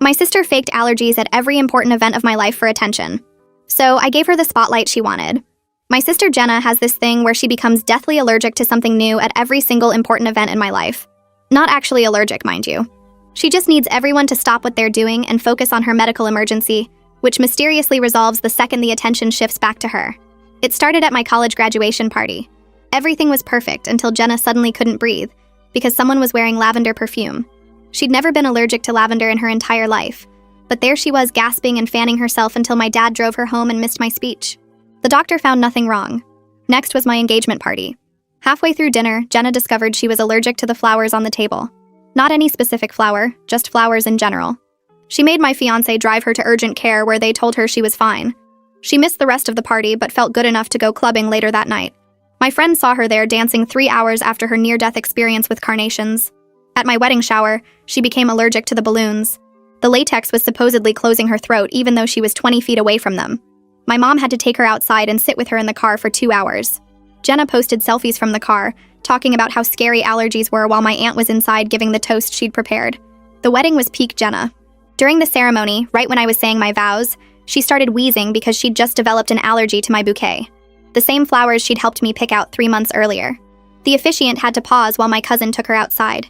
My sister faked allergies at every important event of my life for attention. So I gave her the spotlight she wanted. My sister Jenna has this thing where she becomes deathly allergic to something new at every single important event in my life. Not actually allergic, mind you. She just needs everyone to stop what they're doing and focus on her medical emergency, which mysteriously resolves the second the attention shifts back to her. It started at my college graduation party. Everything was perfect until Jenna suddenly couldn't breathe because someone was wearing lavender perfume. She'd never been allergic to lavender in her entire life, but there she was gasping and fanning herself until my dad drove her home and missed my speech. The doctor found nothing wrong. Next was my engagement party. Halfway through dinner, Jenna discovered she was allergic to the flowers on the table. Not any specific flower, just flowers in general. She made my fiancé drive her to urgent care where they told her she was fine. She missed the rest of the party but felt good enough to go clubbing later that night. My friend saw her there dancing 3 hours after her near-death experience with carnations. At my wedding shower, she became allergic to the balloons. The latex was supposedly closing her throat even though she was 20 feet away from them. My mom had to take her outside and sit with her in the car for 2 hours. Jenna posted selfies from the car, talking about how scary allergies were while my aunt was inside giving the toast she'd prepared. The wedding was peak Jenna. During the ceremony, right when I was saying my vows, she started wheezing because she'd just developed an allergy to my bouquet. The same flowers she'd helped me pick out 3 months earlier. The officiant had to pause while my cousin took her outside.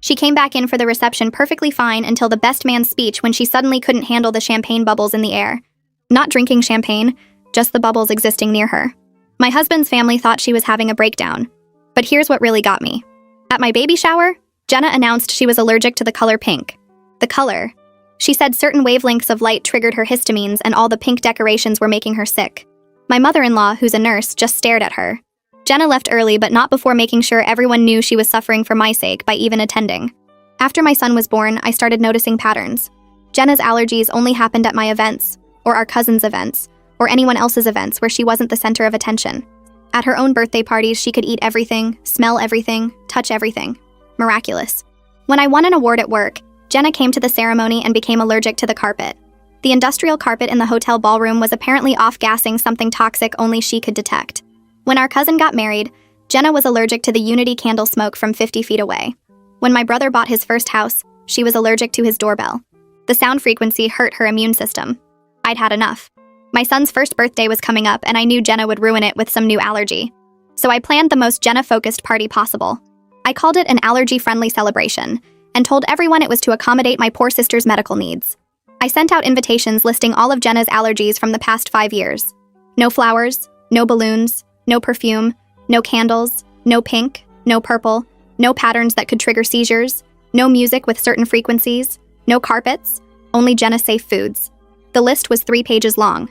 She came back in for the reception perfectly fine until the best man's speech when she suddenly couldn't handle the champagne bubbles in the air. Not drinking champagne, just the bubbles existing near her. My husband's family thought she was having a breakdown. But here's what really got me. At my baby shower, Jenna announced she was allergic to the color pink. The color. She said certain wavelengths of light triggered her histamines and all the pink decorations were making her sick. My mother-in-law, who's a nurse, just stared at her. Jenna left early but not before making sure everyone knew she was suffering for my sake by even attending. After my son was born, I started noticing patterns. Jenna's allergies only happened at my events, or our cousin's events, or anyone else's events where she wasn't the center of attention. At her own birthday parties, she could eat everything, smell everything, touch everything. Miraculous. When I won an award at work, Jenna came to the ceremony and became allergic to the carpet. The industrial carpet in the hotel ballroom was apparently off-gassing something toxic only she could detect. When our cousin got married, Jenna was allergic to the Unity candle smoke from 50 feet away. When my brother bought his first house, she was allergic to his doorbell. The sound frequency hurt her immune system. I'd had enough. My son's first birthday was coming up and I knew Jenna would ruin it with some new allergy. So I planned the most Jenna-focused party possible. I called it an allergy-friendly celebration and told everyone it was to accommodate my poor sister's medical needs. I sent out invitations listing all of Jenna's allergies from the past 5 years. No flowers, no balloons, no perfume, no candles, no pink, no purple, no patterns that could trigger seizures, no music with certain frequencies, no carpets, only Jenna-safe foods. The list was 3 pages long.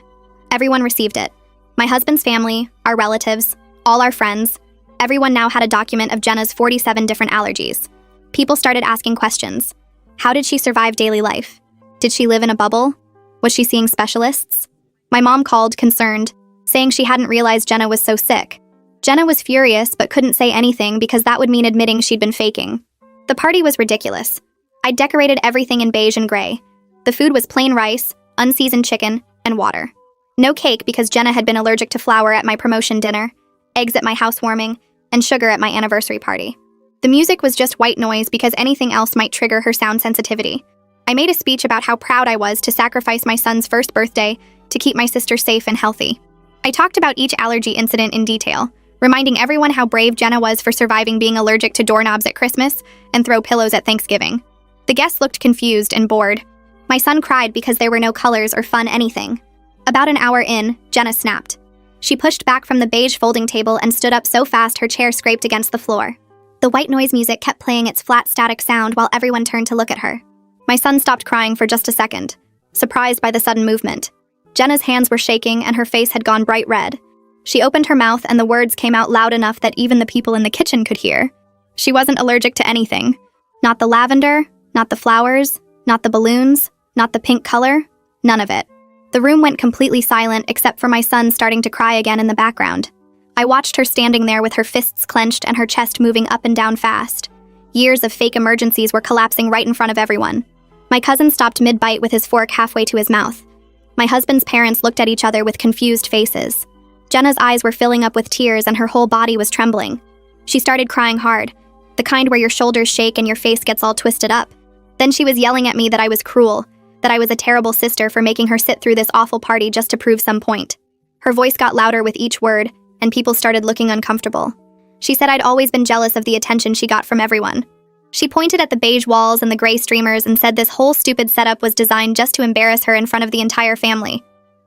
Everyone received it. My husband's family, our relatives, all our friends. Everyone now had a document of Jenna's 47 different allergies. People started asking questions. How did she survive daily life? Did she live in a bubble? Was she seeing specialists? My mom called, concerned, saying she hadn't realized Jenna was so sick. Jenna was furious but couldn't say anything because that would mean admitting she'd been faking. The party was ridiculous. I decorated everything in beige and gray. The food was plain rice, unseasoned chicken, and water. No cake because Jenna had been allergic to flour at my promotion dinner, eggs at my housewarming, and sugar at my anniversary party. The music was just white noise because anything else might trigger her sound sensitivity. I made a speech about how proud I was to sacrifice my son's first birthday to keep my sister safe and healthy. I talked about each allergy incident in detail, reminding everyone how brave Jenna was for surviving being allergic to doorknobs at Christmas and throw pillows at Thanksgiving. The guests looked confused and bored. My son cried because there were no colors or fun anything. About an hour in, Jenna snapped. She pushed back from the beige folding table and stood up so fast her chair scraped against the floor. The white noise music kept playing its flat static sound while everyone turned to look at her. My son stopped crying for just a second, surprised by the sudden movement. Jenna's hands were shaking and her face had gone bright red. She opened her mouth and the words came out loud enough that even the people in the kitchen could hear. She wasn't allergic to anything. Not the lavender, not the flowers, not the balloons, not the pink color, none of it. The room went completely silent except for my son starting to cry again in the background. I watched her standing there with her fists clenched and her chest moving up and down fast. Years of fake emergencies were collapsing right in front of everyone. My cousin stopped mid-bite with his fork halfway to his mouth. My husband's parents looked at each other with confused faces. Jenna's eyes were filling up with tears and her whole body was trembling. She started crying hard, the kind where your shoulders shake and your face gets all twisted up. Then she was yelling at me that I was cruel, that I was a terrible sister for making her sit through this awful party just to prove some point. Her voice got louder with each word, and people started looking uncomfortable. She said I'd always been jealous of the attention she got from everyone. She pointed at the beige walls and the gray streamers and said this whole stupid setup was designed just to embarrass her in front of the entire family.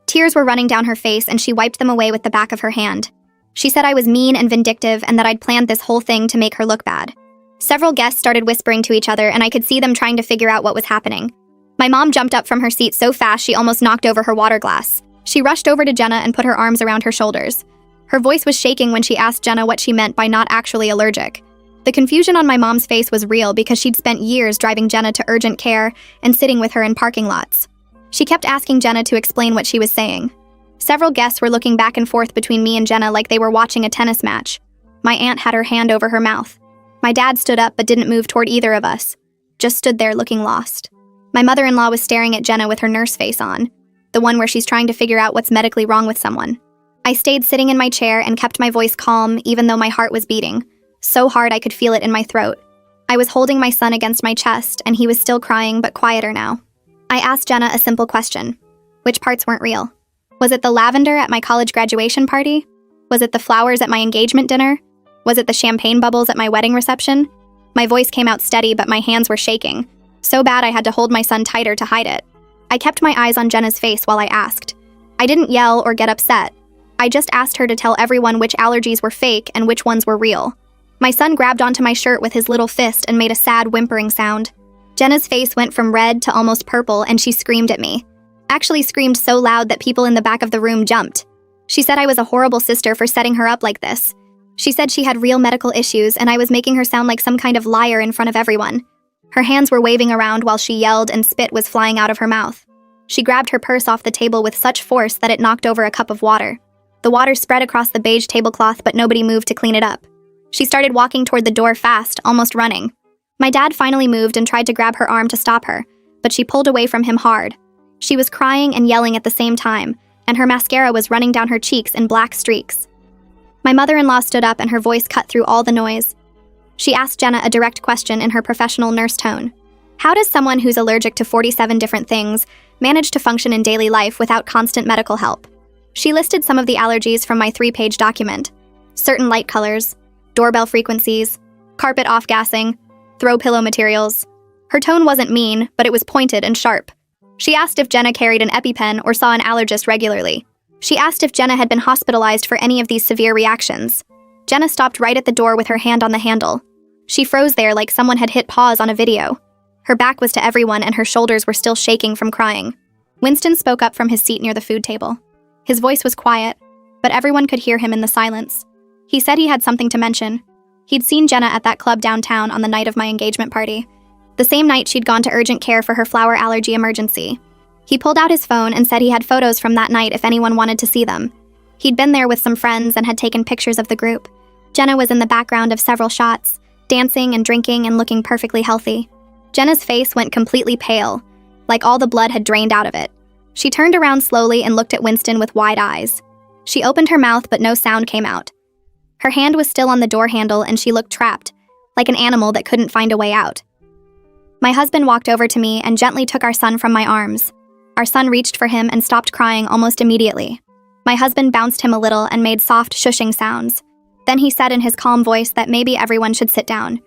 Tears were running down her face and she wiped them away with the back of her hand. She said I was mean and vindictive and that I'd planned this whole thing to make her look bad. Several guests started whispering to each other and I could see them trying to figure out what was happening. My mom jumped up from her seat so fast she almost knocked over her water glass. She rushed over to Jenna and put her arms around her shoulders. Her voice was shaking when she asked Jenna what she meant by not actually allergic. The confusion on my mom's face was real because she'd spent years driving Jenna to urgent care and sitting with her in parking lots. She kept asking Jenna to explain what she was saying. Several guests were looking back and forth between me and Jenna like they were watching a tennis match. My aunt had her hand over her mouth. My dad stood up but didn't move toward either of us, just stood there looking lost. My mother-in-law was staring at Jenna with her nurse face on, the one where she's trying to figure out what's medically wrong with someone. I stayed sitting in my chair and kept my voice calm even though my heart was beating, so hard I could feel it in my throat. I was holding my son against my chest and he was still crying but quieter now. I asked Jenna a simple question. Which parts weren't real? Was it the lavender at my college graduation party? Was it the flowers at my engagement dinner? Was it the champagne bubbles at my wedding reception? My voice came out steady but my hands were shaking. So bad I had to hold my son tighter to hide it. I kept my eyes on Jenna's face while I asked. I didn't yell or get upset. I just asked her to tell everyone which allergies were fake and which ones were real. My son grabbed onto my shirt with his little fist and made a sad whimpering sound. Jenna's face went from red to almost purple and she screamed at me. Actually screamed so loud that people in the back of the room jumped. She said I was a horrible sister for setting her up like this. She said she had real medical issues and I was making her sound like some kind of liar in front of everyone. Her hands were waving around while she yelled and spit was flying out of her mouth. She grabbed her purse off the table with such force that it knocked over a cup of water. The water spread across the beige tablecloth but nobody moved to clean it up. She started walking toward the door fast, almost running. My dad finally moved and tried to grab her arm to stop her, but she pulled away from him hard. She was crying and yelling at the same time, and her mascara was running down her cheeks in black streaks. My mother-in-law stood up and her voice cut through all the noise. She asked Jenna a direct question in her professional nurse tone. How does someone who's allergic to 47 different things manage to function in daily life without constant medical help? She listed some of the allergies from my 3-page document. Certain light colors, doorbell frequencies, carpet off-gassing, throw pillow materials. Her tone wasn't mean, but it was pointed and sharp. She asked if Jenna carried an EpiPen or saw an allergist regularly. She asked if Jenna had been hospitalized for any of these severe reactions. Jenna stopped right at the door with her hand on the handle. She froze there like someone had hit pause on a video. Her back was to everyone and her shoulders were still shaking from crying. Winston spoke up from his seat near the food table. His voice was quiet, but everyone could hear him in the silence. He said he had something to mention. He'd seen Jenna at that club downtown on the night of my engagement party. The same night she'd gone to urgent care for her flower allergy emergency. He pulled out his phone and said he had photos from that night if anyone wanted to see them. He'd been there with some friends and had taken pictures of the group. Jenna was in the background of several shots, dancing and drinking and looking perfectly healthy. Jenna's face went completely pale, like all the blood had drained out of it. She turned around slowly and looked at Winston with wide eyes. She opened her mouth but no sound came out. Her hand was still on the door handle and she looked trapped, like an animal that couldn't find a way out. My husband walked over to me and gently took our son from my arms. Our son reached for him and stopped crying almost immediately. My husband bounced him a little and made soft shushing sounds. Then he said in his calm voice that maybe everyone should sit down.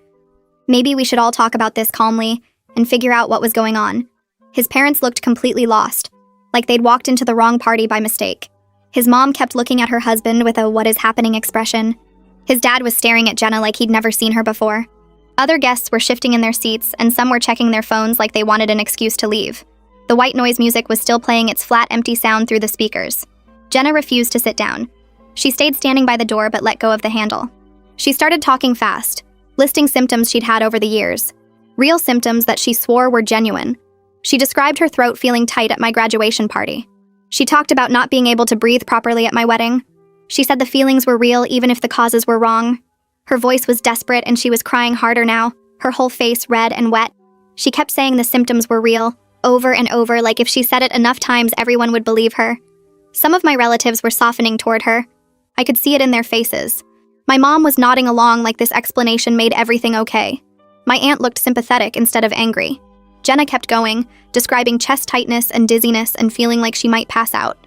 Maybe we should all talk about this calmly and figure out what was going on. His parents looked completely lost, like they'd walked into the wrong party by mistake. His mom kept looking at her husband with a "what is happening" expression. His dad was staring at Jenna like he'd never seen her before. Other guests were shifting in their seats and some were checking their phones like they wanted an excuse to leave. The white noise music was still playing its flat, empty sound through the speakers. Jenna refused to sit down. She stayed standing by the door but let go of the handle. She started talking fast, listing symptoms she'd had over the years. Real symptoms that she swore were genuine. She described her throat feeling tight at my graduation party. She talked about not being able to breathe properly at my wedding. She said the feelings were real even if the causes were wrong. Her voice was desperate and she was crying harder now, her whole face red and wet. She kept saying the symptoms were real, over and over, like if she said it enough times everyone would believe her. Some of my relatives were softening toward her. I could see it in their faces. My mom was nodding along like this explanation made everything okay. My aunt looked sympathetic instead of angry. Jenna kept going, describing chest tightness and dizziness and feeling like she might pass out.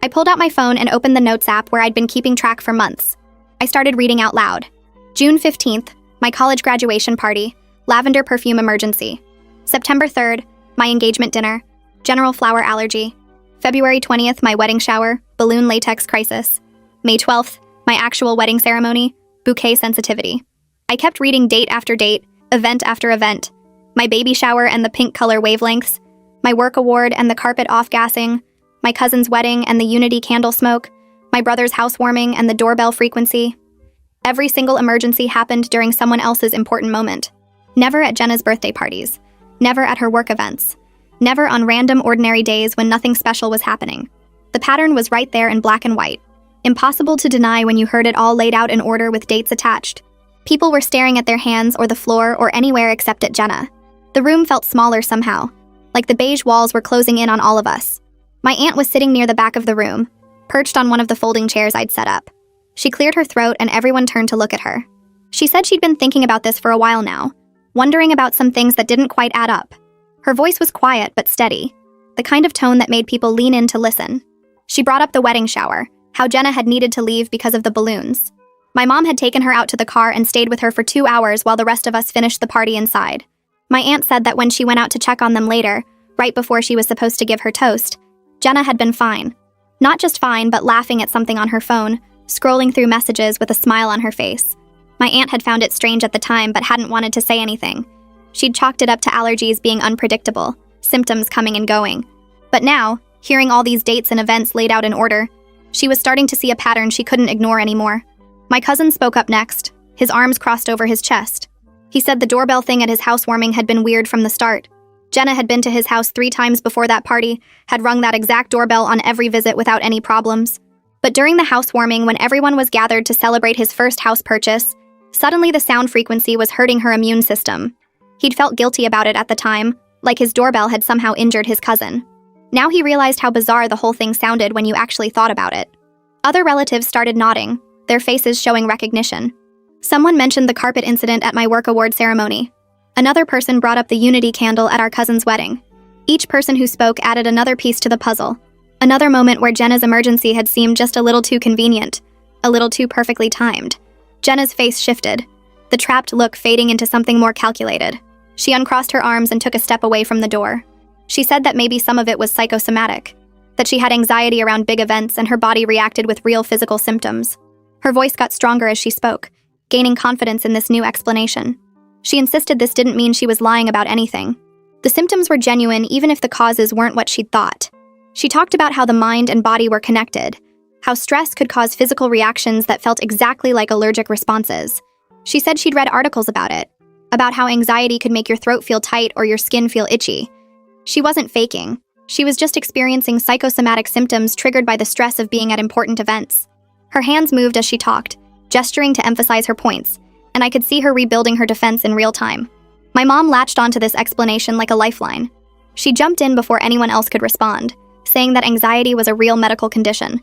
I pulled out my phone and opened the Notes app where I'd been keeping track for months. I started reading out loud. June 15th, my college graduation party, lavender perfume emergency. September 3rd, my engagement dinner, general flower allergy. February 20th, my wedding shower, balloon latex crisis. May 12th, my actual wedding ceremony, bouquet sensitivity. I kept reading date after date, event after event. My baby shower and the pink color wavelengths, my work award and the carpet off-gassing, my cousin's wedding and the unity candle smoke, my brother's housewarming and the doorbell frequency. Every single emergency happened during someone else's important moment. Never at Jenna's birthday parties. Never at her work events. Never on random ordinary days when nothing special was happening. The pattern was right there in black and white. Impossible to deny when you heard it all laid out in order with dates attached. People were staring at their hands or the floor or anywhere except at Jenna. The room felt smaller somehow, like the beige walls were closing in on all of us. My aunt was sitting near the back of the room, perched on one of the folding chairs I'd set up. She cleared her throat and everyone turned to look at her. She said she'd been thinking about this for a while now, wondering about some things that didn't quite add up. Her voice was quiet but steady, the kind of tone that made people lean in to listen. She brought up the wedding shower, how Jenna had needed to leave because of the balloons. My mom had taken her out to the car and stayed with her for 2 hours while the rest of us finished the party inside. My aunt said that when she went out to check on them later, right before she was supposed to give her toast, Jenna had been fine. Not just fine, but laughing at something on her phone, scrolling through messages with a smile on her face. My aunt had found it strange at the time but hadn't wanted to say anything. She'd chalked it up to allergies being unpredictable, symptoms coming and going. But now, hearing all these dates and events laid out in order, she was starting to see a pattern she couldn't ignore anymore. My cousin spoke up next, his arms crossed over his chest. He said the doorbell thing at his housewarming had been weird from the start. Jenna had been to his house 3 times before that party, had rung that exact doorbell on every visit without any problems. But during the housewarming, when everyone was gathered to celebrate his first house purchase, suddenly the sound frequency was hurting her immune system. He'd felt guilty about it at the time, like his doorbell had somehow injured his cousin. Now he realized how bizarre the whole thing sounded when you actually thought about it. Other relatives started nodding, their faces showing recognition. Someone mentioned the carpet incident at my work award ceremony. Another person brought up the unity candle at our cousin's wedding. Each person who spoke added another piece to the puzzle. Another moment where Jenna's emergency had seemed just a little too convenient, a little too perfectly timed. Jenna's face shifted, the trapped look fading into something more calculated. She uncrossed her arms and took a step away from the door. She said that maybe some of it was psychosomatic, that she had anxiety around big events and her body reacted with real physical symptoms. Her voice got stronger as she spoke, gaining confidence in this new explanation. She insisted this didn't mean she was lying about anything. The symptoms were genuine even if the causes weren't what she'd thought. She talked about how the mind and body were connected, how stress could cause physical reactions that felt exactly like allergic responses. She said she'd read articles about it, about how anxiety could make your throat feel tight or your skin feel itchy. She wasn't faking. She was just experiencing psychosomatic symptoms triggered by the stress of being at important events. Her hands moved as she talked, gesturing to emphasize her points, and I could see her rebuilding her defense in real time. My mom latched onto this explanation like a lifeline. She jumped in before anyone else could respond, saying that anxiety was a real medical condition.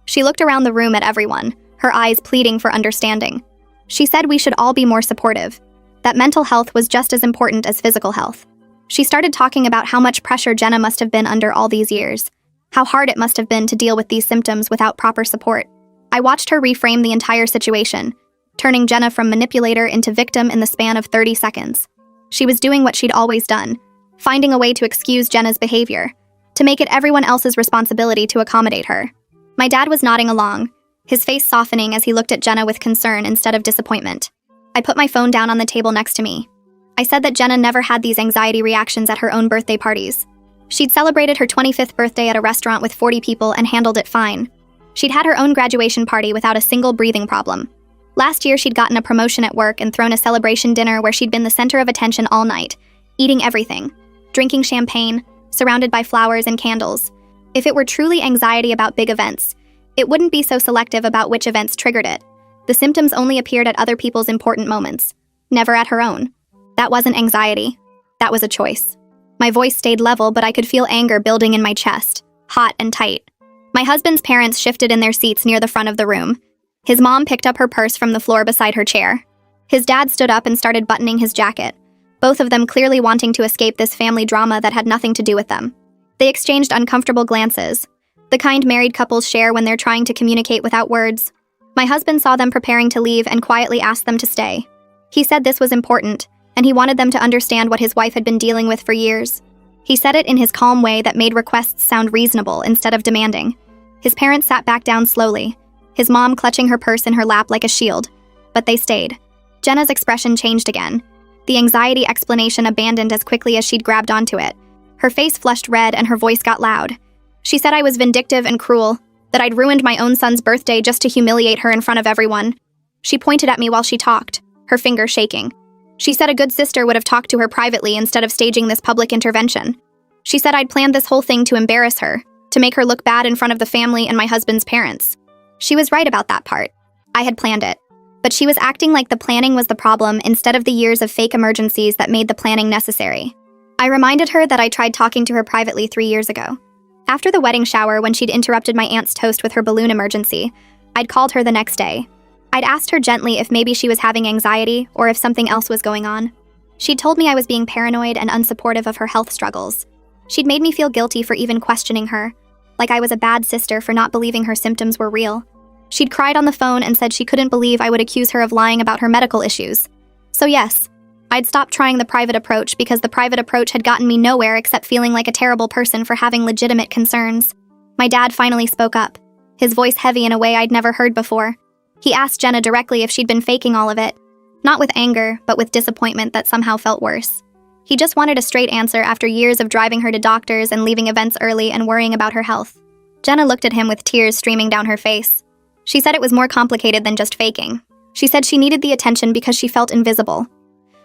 She looked around the room at everyone, her eyes pleading for understanding. She said we should all be more supportive, that mental health was just as important as physical health. She started talking about how much pressure Jenna must have been under all these years, how hard it must have been to deal with these symptoms without proper support. I watched her reframe the entire situation, turning Jenna from manipulator into victim in the span of 30 seconds. She was doing what she'd always done, finding a way to excuse Jenna's behavior, to make it everyone else's responsibility to accommodate her. My dad was nodding along, his face softening as he looked at Jenna with concern instead of disappointment. I put my phone down on the table next to me. I said that Jenna never had these anxiety reactions at her own birthday parties. She'd celebrated her 25th birthday at a restaurant with 40 people and handled it fine. She'd had her own graduation party without a single breathing problem. Last year, she'd gotten a promotion at work and thrown a celebration dinner where she'd been the center of attention all night, eating everything, drinking champagne, surrounded by flowers and candles. If it were truly anxiety about big events, it wouldn't be so selective about which events triggered it. The symptoms only appeared at other people's important moments, never at her own. That wasn't anxiety. That was a choice. My voice stayed level, but I could feel anger building in my chest, hot and tight. My husband's parents shifted in their seats near the front of the room. His mom picked up her purse from the floor beside her chair. His dad stood up and started buttoning his jacket, both of them clearly wanting to escape this family drama that had nothing to do with them. They exchanged uncomfortable glances, the kind married couples share when they're trying to communicate without words. My husband saw them preparing to leave and quietly asked them to stay. He said this was important, and he wanted them to understand what his wife had been dealing with for years. He said it in his calm way that made requests sound reasonable instead of demanding. His parents sat back down slowly, his mom clutching her purse in her lap like a shield, but they stayed. Jenna's expression changed again, the anxiety explanation abandoned as quickly as she'd grabbed onto it. Her face flushed red and her voice got loud. She said I was vindictive and cruel, that I'd ruined my own son's birthday just to humiliate her in front of everyone. She pointed at me while she talked, her finger shaking. She said a good sister would have talked to her privately instead of staging this public intervention. She said I'd planned this whole thing to embarrass her, to make her look bad in front of the family and my husband's parents. She was right about that part. I had planned it. But she was acting like the planning was the problem instead of the years of fake emergencies that made the planning necessary. I reminded her that I tried talking to her privately 3 years ago. After the wedding shower, when she'd interrupted my aunt's toast with her balloon emergency, I'd called her the next day. I'd asked her gently if maybe she was having anxiety or if something else was going on. She'd told me I was being paranoid and unsupportive of her health struggles. She'd made me feel guilty for even questioning her, like I was a bad sister for not believing her symptoms were real. She'd cried on the phone and said she couldn't believe I would accuse her of lying about her medical issues. So yes, I'd stopped trying the private approach because the private approach had gotten me nowhere except feeling like a terrible person for having legitimate concerns. My dad finally spoke up, his voice heavy in a way I'd never heard before. He asked Jenna directly if she'd been faking all of it, not with anger, but with disappointment that somehow felt worse. He just wanted a straight answer after years of driving her to doctors and leaving events early and worrying about her health. Jenna looked at him with tears streaming down her face. She said it was more complicated than just faking. She said she needed the attention because she felt invisible.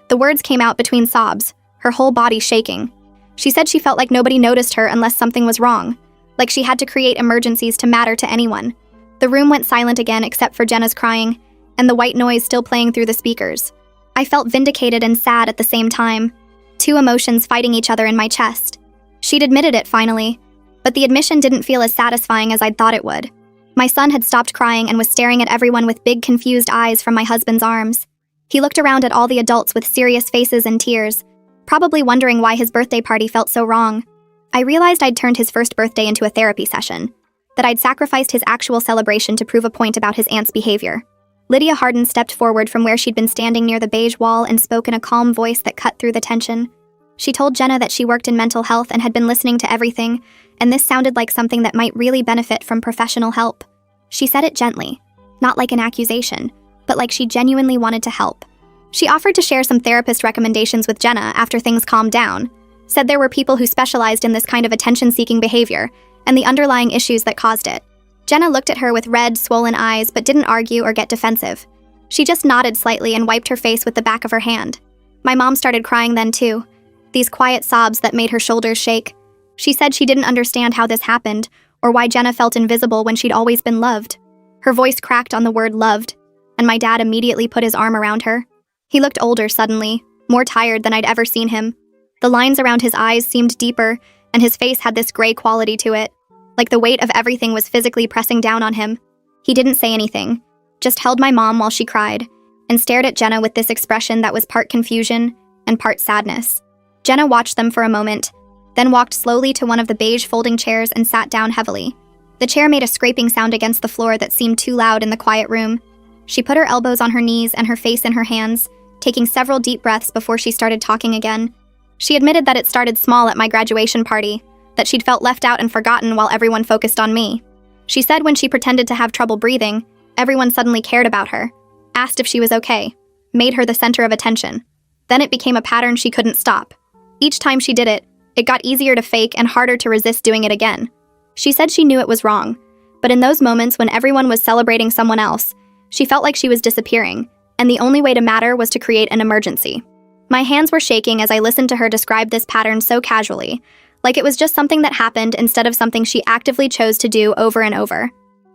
The words came out between sobs, her whole body shaking. She said she felt like nobody noticed her unless something was wrong, like she had to create emergencies to matter to anyone. The room went silent again except for Jenna's crying, and the white noise still playing through the speakers. I felt vindicated and sad at the same time, two emotions fighting each other in my chest. She'd admitted it finally, but the admission didn't feel as satisfying as I'd thought it would. My son had stopped crying and was staring at everyone with big, confused eyes from my husband's arms. He looked around at all the adults with serious faces and tears, probably wondering why his birthday party felt so wrong. I realized I'd turned his first birthday into a therapy session, that I'd sacrificed his actual celebration to prove a point about his aunt's behavior. Lydia Harden stepped forward from where she'd been standing near the beige wall and spoke in a calm voice that cut through the tension. She told Jenna that she worked in mental health and had been listening to everything, and this sounded like something that might really benefit from professional help. She said it gently, not like an accusation, but like she genuinely wanted to help. She offered to share some therapist recommendations with Jenna after things calmed down, said there were people who specialized in this kind of attention-seeking behavior and the underlying issues that caused it. Jenna looked at her with red, swollen eyes but didn't argue or get defensive. She just nodded slightly and wiped her face with the back of her hand. My mom started crying then too, these quiet sobs that made her shoulders shake. She said she didn't understand how this happened or why Jenna felt invisible when she'd always been loved. Her voice cracked on the word loved, and my dad immediately put his arm around her. He looked older suddenly, more tired than I'd ever seen him. The lines around his eyes seemed deeper, and his face had this gray quality to it, like the weight of everything was physically pressing down on him. He didn't say anything, just held my mom while she cried, and stared at Jenna with this expression that was part confusion and part sadness. Jenna watched them for a moment, then walked slowly to one of the beige folding chairs and sat down heavily. The chair made a scraping sound against the floor that seemed too loud in the quiet room. She put her elbows on her knees and her face in her hands, taking several deep breaths before she started talking again. She admitted that it started small at my graduation party, that she'd felt left out and forgotten while everyone focused on me. She said when she pretended to have trouble breathing, everyone suddenly cared about her, asked if she was okay, made her the center of attention. Then it became a pattern she couldn't stop. Each time she did it, it got easier to fake and harder to resist doing it again. She said she knew it was wrong, but in those moments when everyone was celebrating someone else, she felt like she was disappearing, and the only way to matter was to create an emergency. My hands were shaking as I listened to her describe this pattern so casually, like it was just something that happened instead of something she actively chose to do over and over.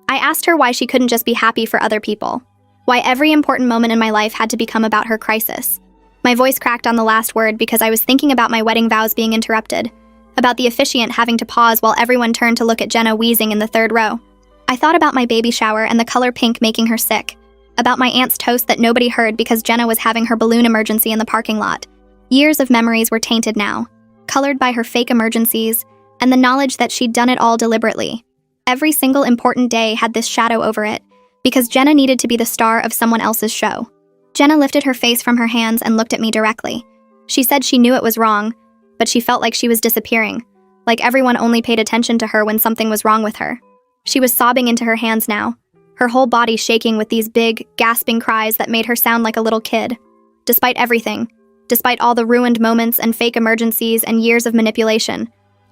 I asked her why she couldn't just be happy for other people, why every important moment in my life had to become about her crisis. My voice cracked on the last word because I was thinking about my wedding vows being interrupted, about the officiant having to pause while everyone turned to look at Jenna wheezing in the third row. I thought about my baby shower and the color pink making her sick, about my aunt's toast that nobody heard because Jenna was having her balloon emergency in the parking lot, Years of memories were tainted now, colored by her fake emergencies and the knowledge that she'd done it all deliberately. Every single important day had this shadow over it, because Jenna needed to be the star of someone else's show. Jenna lifted her face from her hands and looked at me directly. She said she knew it was wrong, but she felt like she was disappearing, like everyone only paid attention to her when something was wrong with her. She was sobbing into her hands now, her whole body shaking with these big, gasping cries that made her sound like a little kid. Despite everything, despite all the ruined moments and fake emergencies and years of manipulation,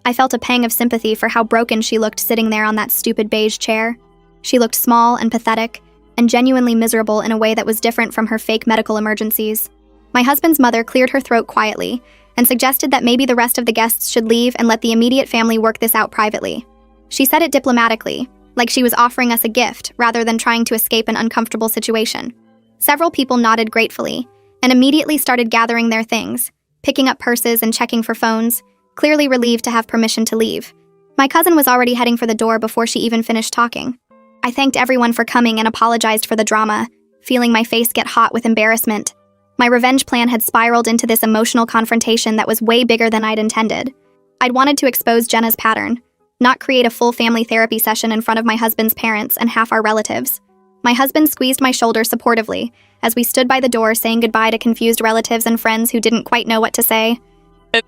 I felt a pang of sympathy for how broken she looked sitting there on that stupid beige chair. She looked small and pathetic, and genuinely miserable in a way that was different from her fake medical emergencies. My husband's mother cleared her throat quietly and suggested that maybe the rest of the guests should leave and let the immediate family work this out privately. She said it diplomatically, like she was offering us a gift rather than trying to escape an uncomfortable situation. Several people nodded gratefully and immediately started gathering their things, picking up purses and checking for phones, clearly relieved to have permission to leave. My cousin was already heading for the door before she even finished talking. I thanked everyone for coming and apologized for the drama, feeling my face get hot with embarrassment. My revenge plan had spiraled into this emotional confrontation that was way bigger than I'd intended. I'd wanted to expose Jenna's pattern, not create a full family therapy session in front of my husband's parents and half our relatives. My husband squeezed my shoulder supportively as we stood by the door saying goodbye to confused relatives and friends who didn't quite know what to say.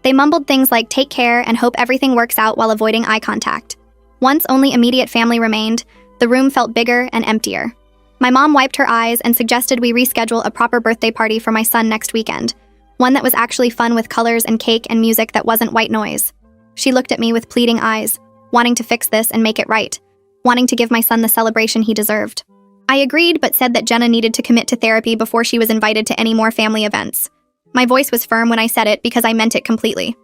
They mumbled things like take care and hope everything works out while avoiding eye contact. Once only immediate family remained, the room felt bigger and emptier. My mom wiped her eyes and suggested we reschedule a proper birthday party for my son next weekend, one that was actually fun with colors and cake and music that wasn't white noise. She looked at me with pleading eyes, wanting to fix this and make it right, wanting to give my son the celebration he deserved. I agreed but said that Jenna needed to commit to therapy before she was invited to any more family events. My voice was firm when I said it because I meant it completely.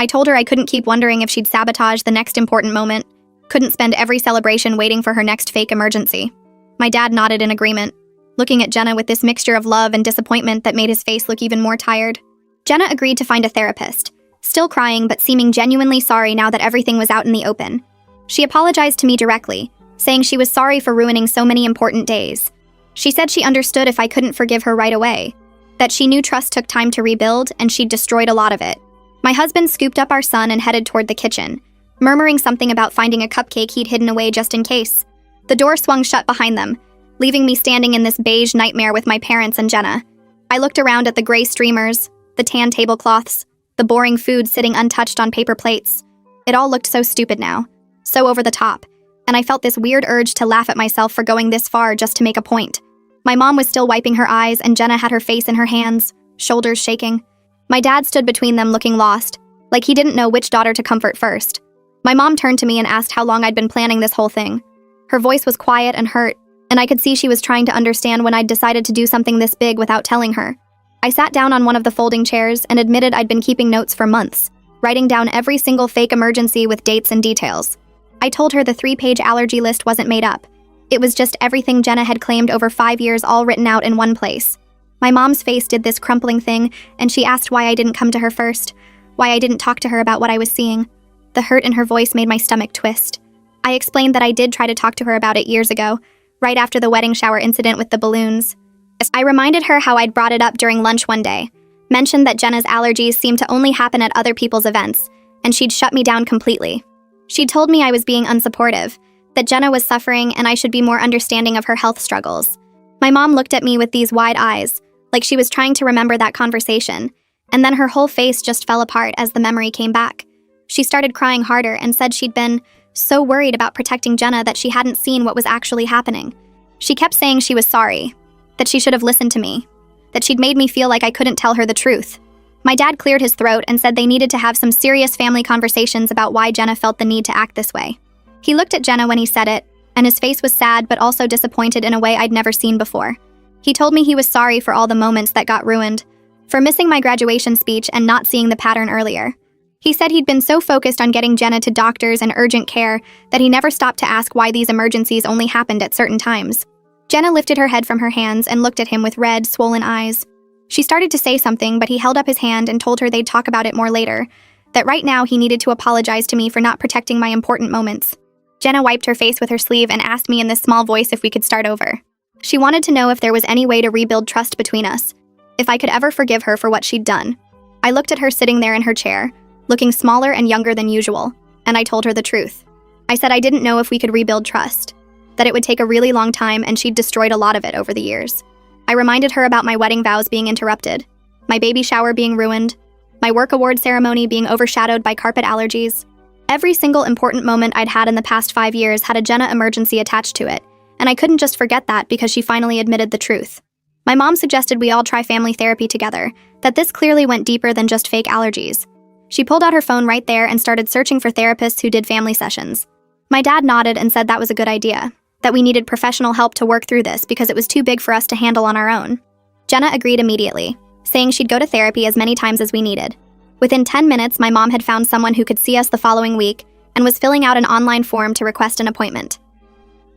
I told her I couldn't keep wondering if she'd sabotage the next important moment, couldn't spend every celebration waiting for her next fake emergency. My dad nodded in agreement, looking at Jenna with this mixture of love and disappointment that made his face look even more tired. Jenna agreed to find a therapist, still crying but seeming genuinely sorry now that everything was out in the open. She apologized to me directly, saying she was sorry for ruining so many important days. She said she understood if I couldn't forgive her right away, that she knew trust took time to rebuild and she'd destroyed a lot of it. My husband scooped up our son and headed toward the kitchen, murmuring something about finding a cupcake he'd hidden away just in case. The door swung shut behind them, leaving me standing in this beige nightmare with my parents and Jenna. I looked around at the gray streamers, the tan tablecloths, the boring food sitting untouched on paper plates. It all looked so stupid now, so over the top, and I felt this weird urge to laugh at myself for going this far just to make a point. My mom was still wiping her eyes and Jenna had her face in her hands, shoulders shaking. My dad stood between them looking lost, like he didn't know which daughter to comfort first. My mom turned to me and asked how long I'd been planning this whole thing. Her voice was quiet and hurt, and I could see she was trying to understand when I'd decided to do something this big without telling her. I sat down on one of the folding chairs and admitted I'd been keeping notes for months, writing down every single fake emergency with dates and details. I told her the 3-page allergy list wasn't made up. It was just everything Jenna had claimed over 5 years all written out in one place. My mom's face did this crumpling thing, and she asked why I didn't come to her first, why I didn't talk to her about what I was seeing. The hurt in her voice made my stomach twist. I explained that I did try to talk to her about it years ago, right after the wedding shower incident with the balloons. I reminded her how I'd brought it up during lunch one day, mentioned that Jenna's allergies seemed to only happen at other people's events, and she'd shut me down completely. She'd told me I was being unsupportive, that Jenna was suffering and I should be more understanding of her health struggles. My mom looked at me with these wide eyes, like she was trying to remember that conversation, and then her whole face just fell apart as the memory came back. She started crying harder and said she'd been so worried about protecting Jenna that she hadn't seen what was actually happening. She kept saying she was sorry, that she should have listened to me, that she'd made me feel like I couldn't tell her the truth. My dad cleared his throat and said they needed to have some serious family conversations about why Jenna felt the need to act this way. He looked at Jenna when he said it, and his face was sad but also disappointed in a way I'd never seen before. He told me he was sorry for all the moments that got ruined, for missing my graduation speech and not seeing the pattern earlier. He said he'd been so focused on getting Jenna to doctors and urgent care that he never stopped to ask why these emergencies only happened at certain times. Jenna lifted her head from her hands and looked at him with red, swollen eyes. She started to say something, but he held up his hand and told her they'd talk about it more later, that right now he needed to apologize to me for not protecting my important moments. Jenna wiped her face with her sleeve and asked me in this small voice if we could start over. She wanted to know if there was any way to rebuild trust between us, if I could ever forgive her for what she'd done. I looked at her sitting there in her chair, looking smaller and younger than usual, and I told her the truth. I said I didn't know if we could rebuild trust, that it would take a really long time and she'd destroyed a lot of it over the years. I reminded her about my wedding vows being interrupted, my baby shower being ruined, my work award ceremony being overshadowed by carpet allergies. Every single important moment I'd had in the past 5 years had a Jenna emergency attached to it, and I couldn't just forget that because she finally admitted the truth. My mom suggested we all try family therapy together, that this clearly went deeper than just fake allergies. She pulled out her phone right there and started searching for therapists who did family sessions. My dad nodded and said that was a good idea, that we needed professional help to work through this because it was too big for us to handle on our own. Jenna agreed immediately, saying she'd go to therapy as many times as we needed. Within 10 minutes, my mom had found someone who could see us the following week and was filling out an online form to request an appointment.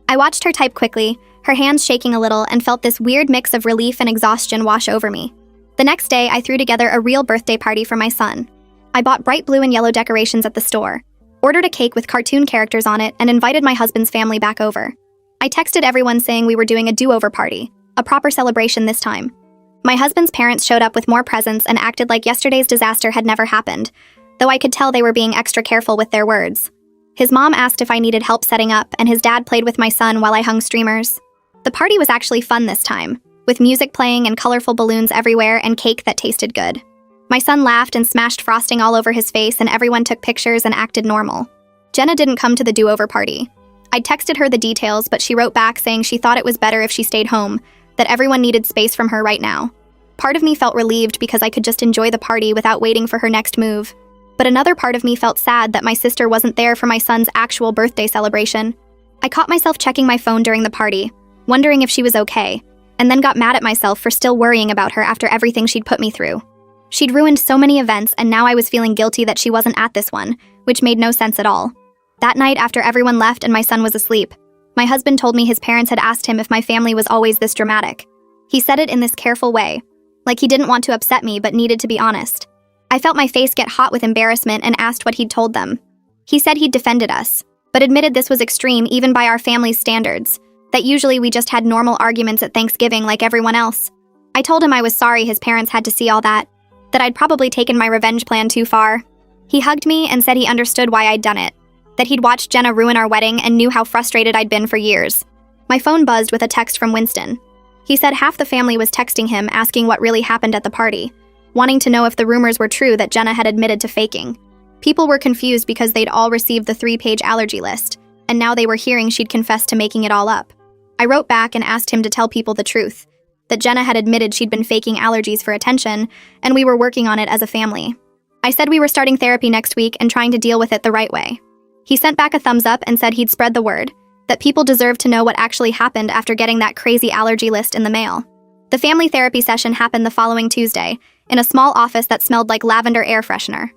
I watched her type quickly, her hands shaking a little, and felt this weird mix of relief and exhaustion wash over me. The next day, I threw together a real birthday party for my son. I bought bright blue and yellow decorations at the store, ordered a cake with cartoon characters on it, and invited my husband's family back over. I texted everyone saying we were doing a do-over party, a proper celebration this time. My husband's parents showed up with more presents and acted like yesterday's disaster had never happened, though I could tell they were being extra careful with their words. His mom asked if I needed help setting up, and his dad played with my son while I hung streamers. The party was actually fun this time, with music playing and colorful balloons everywhere and cake that tasted good. My son laughed and smashed frosting all over his face, and everyone took pictures and acted normal. Jenna didn't come to the do-over party. I texted her the details, but she wrote back saying she thought it was better if she stayed home, that everyone needed space from her right now. Part of me felt relieved because I could just enjoy the party without waiting for her next move. But another part of me felt sad that my sister wasn't there for my son's actual birthday celebration. I caught myself checking my phone during the party, wondering if she was okay, and then got mad at myself for still worrying about her after everything she'd put me through. She'd ruined so many events, and now I was feeling guilty that she wasn't at this one, which made no sense at all. That night, after everyone left and my son was asleep, my husband told me his parents had asked him if my family was always this dramatic. He said it in this careful way, like he didn't want to upset me but needed to be honest. I felt my face get hot with embarrassment and asked what he'd told them. He said he'd defended us, but admitted this was extreme even by our family's standards, that usually we just had normal arguments at Thanksgiving like everyone else. I told him I was sorry his parents had to see all that I'd probably taken my revenge plan too far. He hugged me and said he understood why I'd done it, that he'd watched Jenna ruin our wedding and knew how frustrated I'd been for years. My phone buzzed with a text from Winston. He said half the family was texting him asking what really happened at the party, wanting to know if the rumors were true that Jenna had admitted to faking. People were confused because they'd all received the 3-page allergy list, and now they were hearing she'd confessed to making it all up. I wrote back and asked him to tell people the truth, that Jenna had admitted she'd been faking allergies for attention, and we were working on it as a family. I said we were starting therapy next week and trying to deal with it the right way. He sent back a thumbs up and said he'd spread the word, that people deserved to know what actually happened after getting that crazy allergy list in the mail. The family therapy session happened the following Tuesday, in a small office that smelled like lavender air freshener.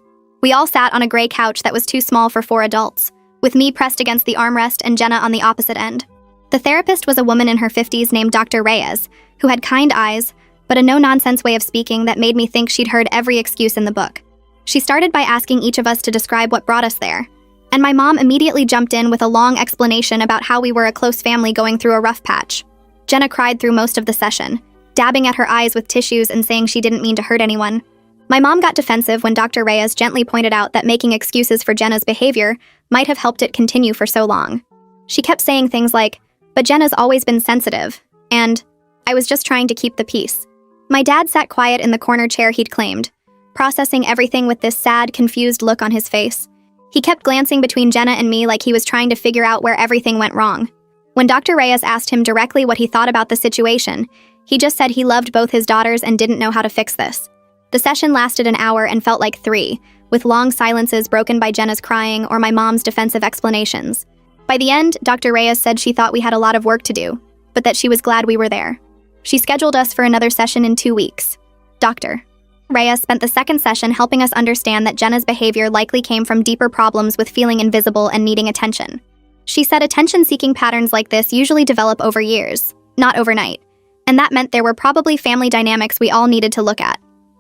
We all sat on a gray couch that was too small for 4 adults, with me pressed against the armrest and Jenna on the opposite end. The therapist was a woman in her 50s named Dr. Reyes, who had kind eyes, but a no-nonsense way of speaking that made me think she'd heard every excuse in the book. She started by asking each of us to describe what brought us there, and my mom immediately jumped in with a long explanation about how we were a close family going through a rough patch. Jenna cried through most of the session, dabbing at her eyes with tissues and saying she didn't mean to hurt anyone. My mom got defensive when Dr. Reyes gently pointed out that making excuses for Jenna's behavior might have helped it continue for so long. She kept saying things like, "But Jenna's always been sensitive," and "I was just trying to keep the peace." My dad sat quiet in the corner chair he'd claimed, processing everything with this sad, confused look on his face. He kept glancing between Jenna and me like he was trying to figure out where everything went wrong. When Dr. Reyes asked him directly what he thought about the situation, he just said he loved both his daughters and didn't know how to fix this. The session lasted an hour and felt like 3, with long silences broken by Jenna's crying or my mom's defensive explanations. By the end, Dr. Reyes said she thought we had a lot of work to do, but that she was glad we were there. She scheduled us for another session in 2 weeks. Dr. Reyes spent the second session helping us understand that Jenna's behavior likely came from deeper problems with feeling invisible and needing attention. She said attention-seeking patterns like this usually develop over years, not overnight, and that meant there were probably family dynamics we all needed to look at.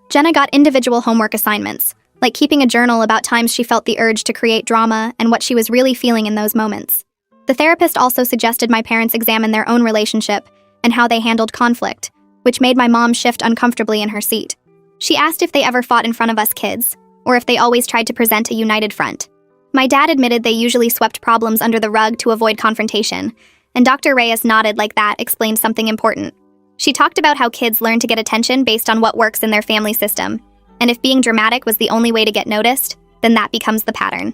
Jenna got individual homework assignments, like keeping a journal about times she felt the urge to create drama and what she was really feeling in those moments. The therapist also suggested my parents examine their own relationship and how they handled conflict, which made my mom shift uncomfortably in her seat. She asked if they ever fought in front of us kids, or if they always tried to present a united front. My dad admitted they usually swept problems under the rug to avoid confrontation, and Dr. Reyes nodded like that explained something important. She talked about how kids learn to get attention based on what works in their family system, and if being dramatic was the only way to get noticed, then that becomes the pattern.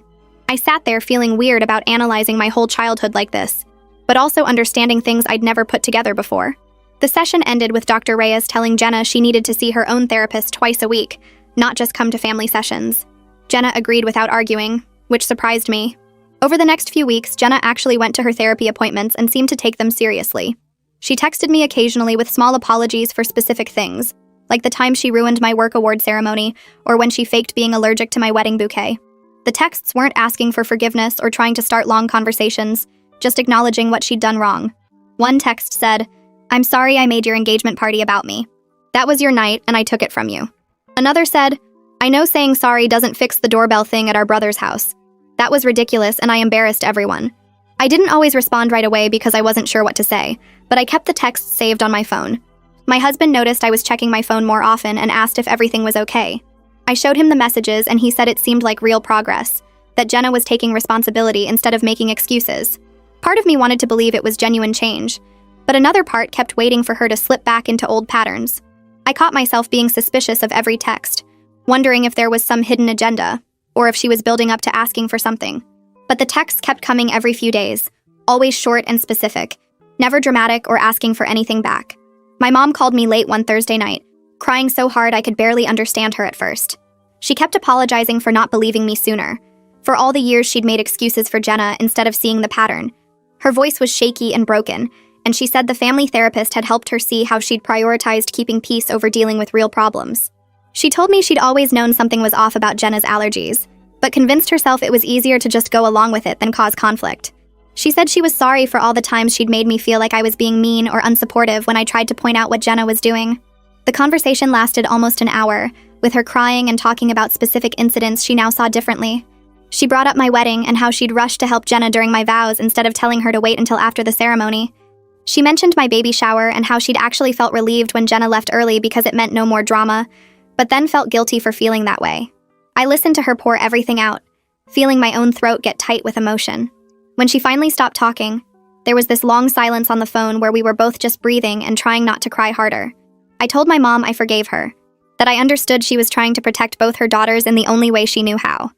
I sat there feeling weird about analyzing my whole childhood like this, but also understanding things I'd never put together before. The session ended with Dr. Reyes telling Jenna she needed to see her own therapist twice a week, not just come to family sessions. Jenna agreed without arguing, which surprised me. Over the next few weeks, Jenna actually went to her therapy appointments and seemed to take them seriously. She texted me occasionally with small apologies for specific things, like the time she ruined my work award ceremony or when she faked being allergic to my wedding bouquet. The texts weren't asking for forgiveness or trying to start long conversations, just acknowledging what she'd done wrong. One text said, "I'm sorry I made your engagement party about me. That was your night and I took it from you." Another said, "I know saying sorry doesn't fix the doorbell thing at our brother's house. That was ridiculous and I embarrassed everyone." I didn't always respond right away because I wasn't sure what to say, but I kept the texts saved on my phone. My husband noticed I was checking my phone more often and asked if everything was okay. I showed him the messages and he said it seemed like real progress, that Jenna was taking responsibility instead of making excuses. Part of me wanted to believe it was genuine change, but another part kept waiting for her to slip back into old patterns. I caught myself being suspicious of every text, wondering if there was some hidden agenda, or if she was building up to asking for something. But the texts kept coming every few days, always short and specific, never dramatic or asking for anything back. My mom called me late one Thursday night, crying so hard I could barely understand her at first. She kept apologizing for not believing me sooner, for all the years she'd made excuses for Jenna instead of seeing the pattern. Her voice was shaky and broken, and she said the family therapist had helped her see how she'd prioritized keeping peace over dealing with real problems. She told me she'd always known something was off about Jenna's allergies, but convinced herself it was easier to just go along with it than cause conflict. She said she was sorry for all the times she'd made me feel like I was being mean or unsupportive when I tried to point out what Jenna was doing. The conversation lasted almost an hour, with her crying and talking about specific incidents she now saw differently. She brought up my wedding and how she'd rushed to help Jenna during my vows instead of telling her to wait until after the ceremony. She mentioned my baby shower and how she'd actually felt relieved when Jenna left early because it meant no more drama, but then felt guilty for feeling that way. I listened to her pour everything out, feeling my own throat get tight with emotion. When she finally stopped talking, there was this long silence on the phone where we were both just breathing and trying not to cry harder. I told my mom I forgave her, that I understood she was trying to protect both her daughters in the only way she knew how.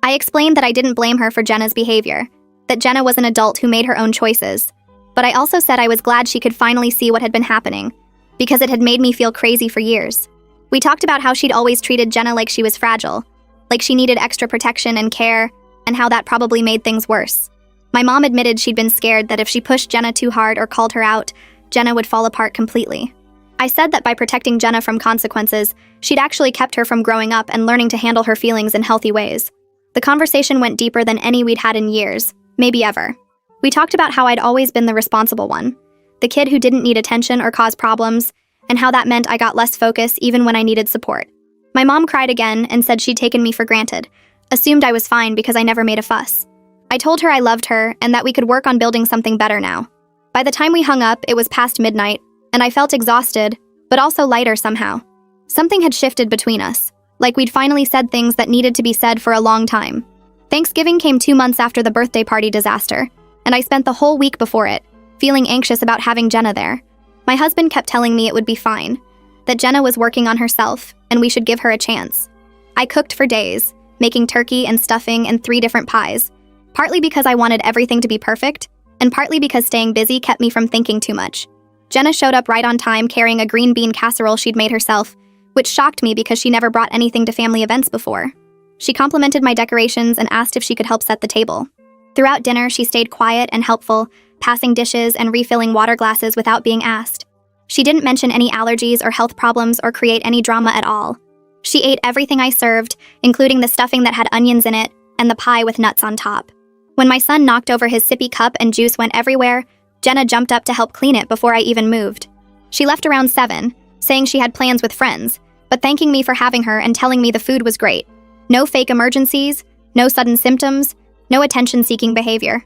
I explained that I didn't blame her for Jenna's behavior, that Jenna was an adult who made her own choices, but I also said I was glad she could finally see what had been happening, because it had made me feel crazy for years. We talked about how she'd always treated Jenna like she was fragile, like she needed extra protection and care, and how that probably made things worse. My mom admitted she'd been scared that if she pushed Jenna too hard or called her out, Jenna would fall apart completely. I said that by protecting Jenna from consequences, she'd actually kept her from growing up and learning to handle her feelings in healthy ways. The conversation went deeper than any we'd had in years, maybe ever. We talked about how I'd always been the responsible one, the kid who didn't need attention or cause problems, and how that meant I got less focus even when I needed support. My mom cried again and said she'd taken me for granted, assumed I was fine because I never made a fuss. I told her I loved her and that we could work on building something better now. By the time we hung up, it was past midnight, and I felt exhausted, but also lighter somehow. Something had shifted between us, like we'd finally said things that needed to be said for a long time. Thanksgiving came 2 months after the birthday party disaster, and I spent the whole week before it, feeling anxious about having Jenna there. My husband kept telling me it would be fine, that Jenna was working on herself, and we should give her a chance. I cooked for days, making turkey and stuffing and 3 different pies, partly because I wanted everything to be perfect, and partly because staying busy kept me from thinking too much. Jenna showed up right on time carrying a green bean casserole she'd made herself, which shocked me because she never brought anything to family events before. She complimented my decorations and asked if she could help set the table. Throughout dinner, she stayed quiet and helpful, passing dishes and refilling water glasses without being asked. She didn't mention any allergies or health problems or create any drama at all. She ate everything I served, including the stuffing that had onions in it and the pie with nuts on top. When my son knocked over his sippy cup and juice went everywhere, Jenna jumped up to help clean it before I even moved. She left around 7, saying she had plans with friends, but thanking me for having her and telling me the food was great. No fake emergencies, no sudden symptoms, no attention-seeking behavior.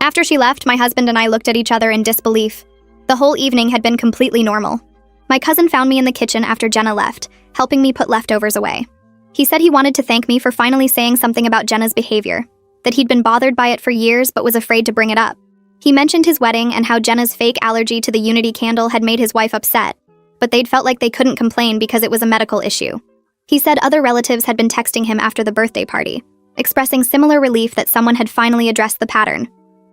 After she left, my husband and I looked at each other in disbelief. The whole evening had been completely normal. My cousin found me in the kitchen after Jenna left, helping me put leftovers away. He said he wanted to thank me for finally saying something about Jenna's behavior, that he'd been bothered by it for years but was afraid to bring it up. He mentioned his wedding and how Jenna's fake allergy to the Unity candle had made his wife upset, but they'd felt like they couldn't complain because it was a medical issue. He said other relatives had been texting him after the birthday party, expressing similar relief that someone had finally addressed the pattern.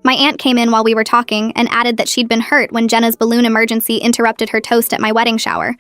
My aunt came in while we were talking and added that she'd been hurt when Jenna's balloon emergency interrupted her toast at my wedding shower,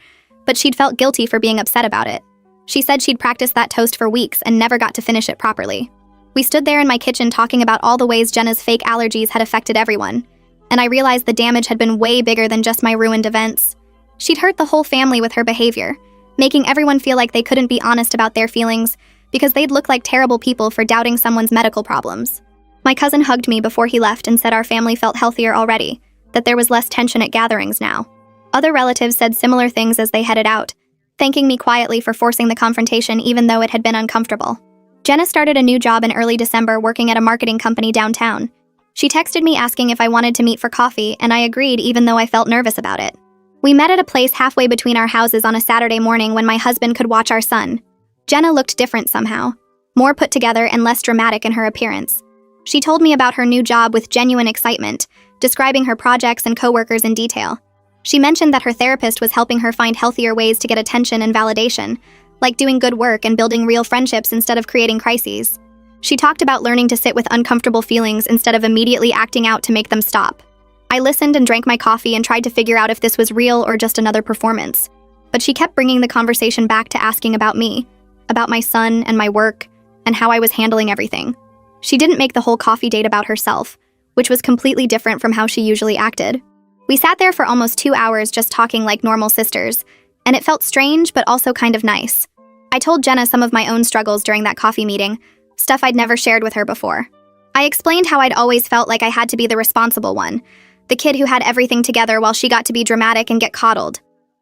but she'd felt guilty for being upset about it. She said she'd practiced that toast for weeks and never got to finish it properly. We stood there in my kitchen talking about all the ways Jenna's fake allergies had affected everyone, and I realized the damage had been way bigger than just my ruined events. She'd hurt the whole family with her behavior, making everyone feel like they couldn't be honest about their feelings because they'd look like terrible people for doubting someone's medical problems. My cousin hugged me before he left and said our family felt healthier already, that there was less tension at gatherings now. Other relatives said similar things as they headed out, thanking me quietly for forcing the confrontation even though it had been uncomfortable. Jenna started a new job in early December working at a marketing company downtown. She texted me asking if I wanted to meet for coffee, and I agreed even though I felt nervous about it. We met at a place halfway between our houses on a Saturday morning when my husband could watch our son. Jenna looked different somehow, more put together and less dramatic in her appearance. She told me about her new job with genuine excitement, describing her projects and coworkers in detail. She mentioned that her therapist was helping her find healthier ways to get attention and validation, like doing good work and building real friendships instead of creating crises. She talked about learning to sit with uncomfortable feelings instead of immediately acting out to make them stop. I listened and drank my coffee and tried to figure out if this was real or just another performance. But she kept bringing the conversation back to asking about me, about my son and my work, and how I was handling everything. She didn't make the whole coffee date about herself, which was completely different from how she usually acted. We sat there for almost 2 hours just talking like normal sisters, and it felt strange but also kind of nice. I told Jenna some of my own struggles during that coffee meeting, stuff I'd never shared with her before. I explained how I'd always felt like I had to be the responsible one, the kid who had everything together while she got to be dramatic and get coddled.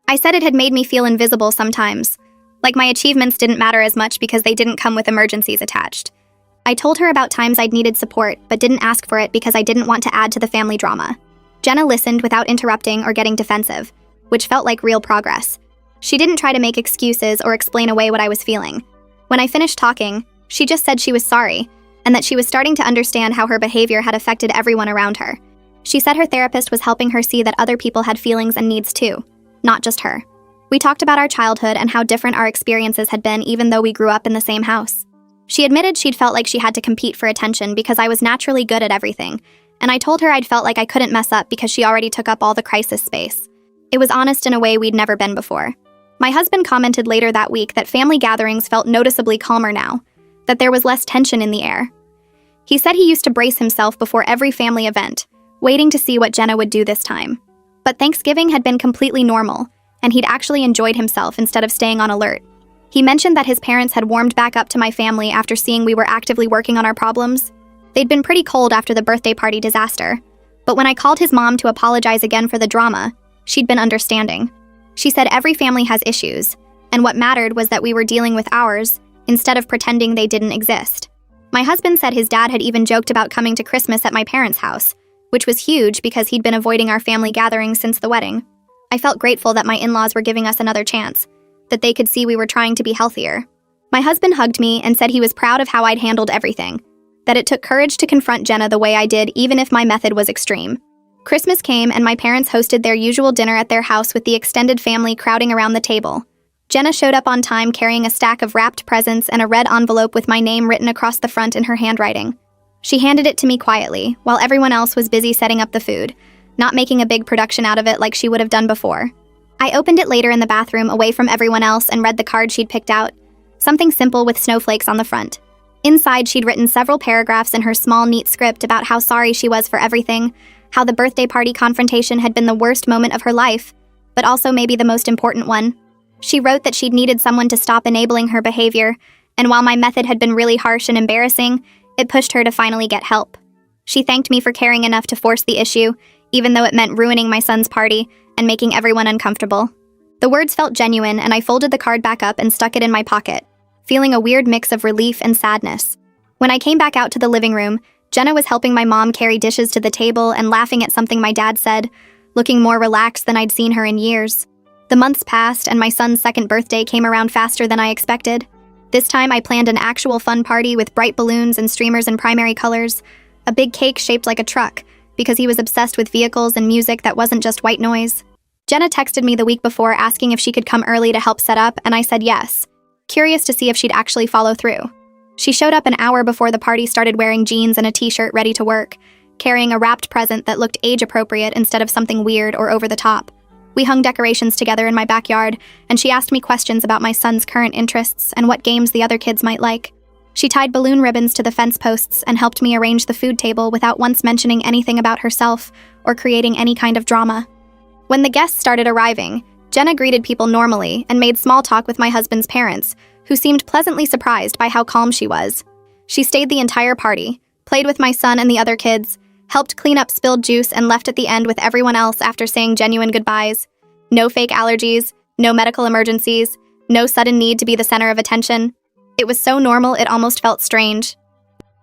I said it had made me feel invisible sometimes, like my achievements didn't matter as much because they didn't come with emergencies attached. I told her about times I'd needed support but didn't ask for it because I didn't want to add to the family drama. Jenna listened without interrupting or getting defensive, which felt like real progress. She didn't try to make excuses or explain away what I was feeling. When I finished talking, she just said she was sorry, and that she was starting to understand how her behavior had affected everyone around her. She said her therapist was helping her see that other people had feelings and needs too, not just her. We talked about our childhood and how different our experiences had been even though we grew up in the same house. She admitted she'd felt like she had to compete for attention because I was naturally good at everything, and I told her I'd felt like I couldn't mess up because she already took up all the crisis space. It was honest in a way we'd never been before. My husband commented later that week that family gatherings felt noticeably calmer now, that there was less tension in the air. He said he used to brace himself before every family event, waiting to see what Jenna would do this time. But Thanksgiving had been completely normal, and he'd actually enjoyed himself instead of staying on alert. He mentioned that his parents had warmed back up to my family after seeing we were actively working on our problems. They'd been pretty cold after the birthday party disaster, but when I called his mom to apologize again for the drama, she'd been understanding. She said every family has issues, and what mattered was that we were dealing with ours instead of pretending they didn't exist. My husband said his dad had even joked about coming to Christmas at my parents' house, which was huge because he'd been avoiding our family gatherings since the wedding. I felt grateful that my in-laws were giving us another chance, that they could see we were trying to be healthier. My husband hugged me and said he was proud of how I'd handled everything, that it took courage to confront Jenna the way I did even if my method was extreme. Christmas came and my parents hosted their usual dinner at their house with the extended family crowding around the table. Jenna showed up on time carrying a stack of wrapped presents and a red envelope with my name written across the front in her handwriting. She handed it to me quietly, while everyone else was busy setting up the food, not making a big production out of it like she would have done before. I opened it later in the bathroom away from everyone else and read the card she'd picked out, something simple with snowflakes on the front. Inside, she'd written several paragraphs in her small, neat script about how sorry she was for everything, how the birthday party confrontation had been the worst moment of her life, but also maybe the most important one. She wrote that she'd needed someone to stop enabling her behavior, and while my method had been really harsh and embarrassing, it pushed her to finally get help. She thanked me for caring enough to force the issue, even though it meant ruining my son's party and making everyone uncomfortable. The words felt genuine, and I folded the card back up and stuck it in my pocket, feeling a weird mix of relief and sadness. When I came back out to the living room, Jenna was helping my mom carry dishes to the table and laughing at something my dad said, looking more relaxed than I'd seen her in years. The months passed, and my son's second birthday came around faster than I expected. This time, I planned an actual fun party with bright balloons and streamers in primary colors, a big cake shaped like a truck, because he was obsessed with vehicles and music that wasn't just white noise. Jenna texted me the week before asking if she could come early to help set up, and I said yes, curious to see if she'd actually follow through. She showed up an hour before the party started wearing jeans and a t-shirt ready to work, carrying a wrapped present that looked age-appropriate instead of something weird or over the top. We hung decorations together in my backyard, and she asked me questions about my son's current interests and what games the other kids might like. She tied balloon ribbons to the fence posts and helped me arrange the food table without once mentioning anything about herself or creating any kind of drama. When the guests started arriving, Jenna greeted people normally and made small talk with my husband's parents, who seemed pleasantly surprised by how calm she was. She stayed the entire party, played with my son and the other kids, helped clean up spilled juice, and left at the end with everyone else after saying genuine goodbyes. No fake allergies, no medical emergencies, no sudden need to be the center of attention. It was so normal it almost felt strange.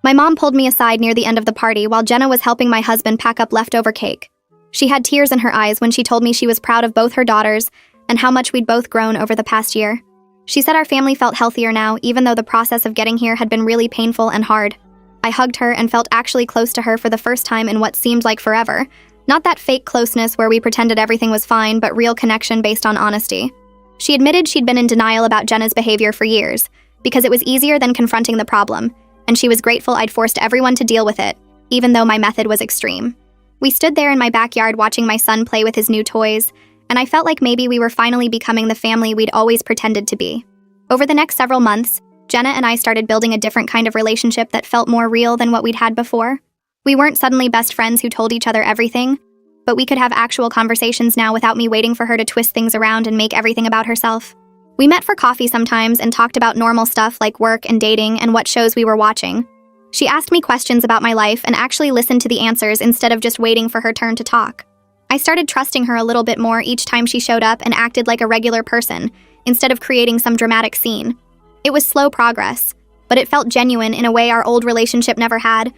My mom pulled me aside near the end of the party while Jenna was helping my husband pack up leftover cake. She had tears in her eyes when she told me she was proud of both her daughters and how much we'd both grown over the past year. She said our family felt healthier now, even though the process of getting here had been really painful and hard. I hugged her and felt actually close to her for the first time in what seemed like forever. Not that fake closeness where we pretended everything was fine, but real connection based on honesty. She admitted she'd been in denial about Jenna's behavior for years, because it was easier than confronting the problem, and she was grateful I'd forced everyone to deal with it, even though my method was extreme. We stood there in my backyard watching my son play with his new toys, and I felt like maybe we were finally becoming the family we'd always pretended to be. Over the next several months, Jenna and I started building a different kind of relationship that felt more real than what we'd had before. We weren't suddenly best friends who told each other everything, but we could have actual conversations now without me waiting for her to twist things around and make everything about herself. We met for coffee sometimes and talked about normal stuff like work and dating and what shows we were watching. She asked me questions about my life and actually listened to the answers instead of just waiting for her turn to talk. I started trusting her a little bit more each time she showed up and acted like a regular person, instead of creating some dramatic scene. It was slow progress, but it felt genuine in a way our old relationship never had.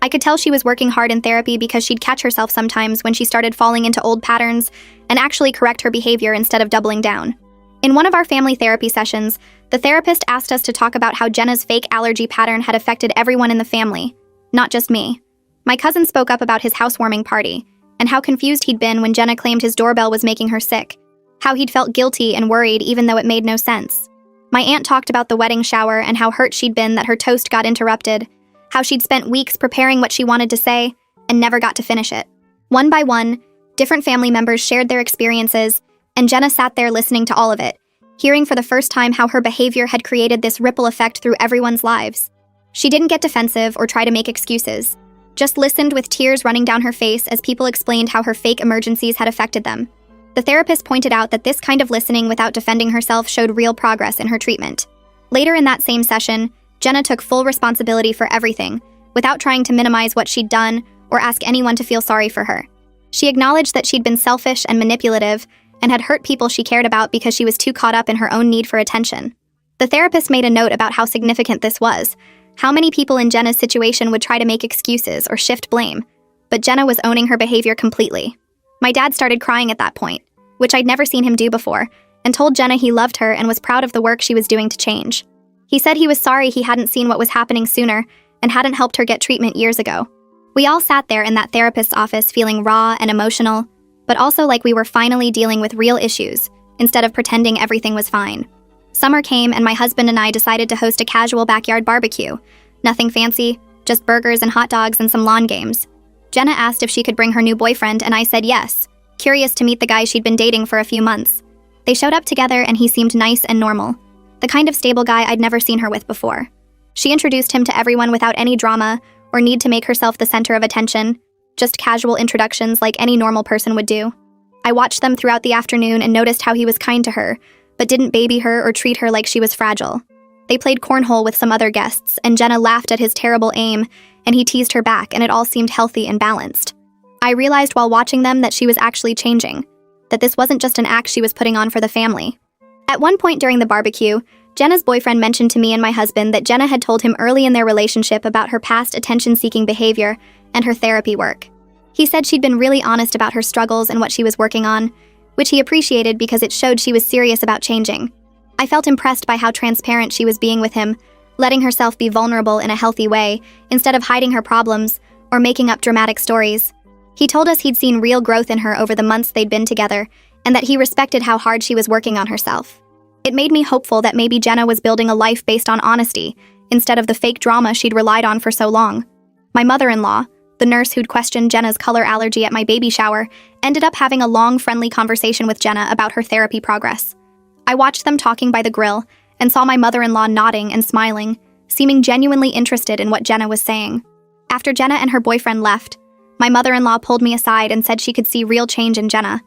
I could tell she was working hard in therapy because she'd catch herself sometimes when she started falling into old patterns and actually correct her behavior instead of doubling down. In one of our family therapy sessions, the therapist asked us to talk about how Jenna's fake allergy pattern had affected everyone in the family, not just me. My cousin spoke up about his housewarming party and how confused he'd been when Jenna claimed his doorbell was making her sick, how he'd felt guilty and worried even though it made no sense. My aunt talked about the wedding shower and how hurt she'd been that her toast got interrupted, how she'd spent weeks preparing what she wanted to say and never got to finish it. One by one, different family members shared their experiences, and Jenna sat there listening to all of it, hearing for the first time how her behavior had created this ripple effect through everyone's lives. She didn't get defensive or try to make excuses, just listened with tears running down her face as people explained how her fake emergencies had affected them. The therapist pointed out that this kind of listening without defending herself showed real progress in her treatment. Later in that same session, Jenna took full responsibility for everything, without trying to minimize what she'd done or ask anyone to feel sorry for her. She acknowledged that she'd been selfish and manipulative and had hurt people she cared about because she was too caught up in her own need for attention. The therapist made a note about how significant this was, how many people in Jenna's situation would try to make excuses or shift blame, but Jenna was owning her behavior completely. My dad started crying at that point, which I'd never seen him do before, and told Jenna he loved her and was proud of the work she was doing to change. He said he was sorry he hadn't seen what was happening sooner and hadn't helped her get treatment years ago. We all sat there in that therapist's office feeling raw and emotional, but also like we were finally dealing with real issues, instead of pretending everything was fine. Summer came and my husband and I decided to host a casual backyard barbecue. Nothing fancy, just burgers and hot dogs and some lawn games. Jenna asked if she could bring her new boyfriend and I said yes, curious to meet the guy she'd been dating for a few months. They showed up together and he seemed nice and normal, the kind of stable guy I'd never seen her with before. She introduced him to everyone without any drama or need to make herself the center of attention, just casual introductions like any normal person would do. I watched them throughout the afternoon and noticed how he was kind to her, but didn't baby her or treat her like she was fragile. They played cornhole with some other guests, and Jenna laughed at his terrible aim, and he teased her back, and it all seemed healthy and balanced. I realized while watching them that she was actually changing, that this wasn't just an act she was putting on for the family. At one point during the barbecue, Jenna's boyfriend mentioned to me and my husband that Jenna had told him early in their relationship about her past attention-seeking behavior and her therapy work. He said she'd been really honest about her struggles and what she was working on, which he appreciated because it showed she was serious about changing. I felt impressed by how transparent she was being with him, letting herself be vulnerable in a healthy way instead of hiding her problems or making up dramatic stories. He told us he'd seen real growth in her over the months they'd been together and that he respected how hard she was working on herself. It made me hopeful that maybe Jenna was building a life based on honesty instead of the fake drama she'd relied on for so long. My mother-in-law, the nurse who'd questioned Jenna's color allergy at my baby shower, ended up having a long, friendly conversation with Jenna about her therapy progress. I watched them talking by the grill and saw my mother-in-law nodding and smiling, seeming genuinely interested in what Jenna was saying. After Jenna and her boyfriend left, my mother-in-law pulled me aside and said she could see real change in Jenna.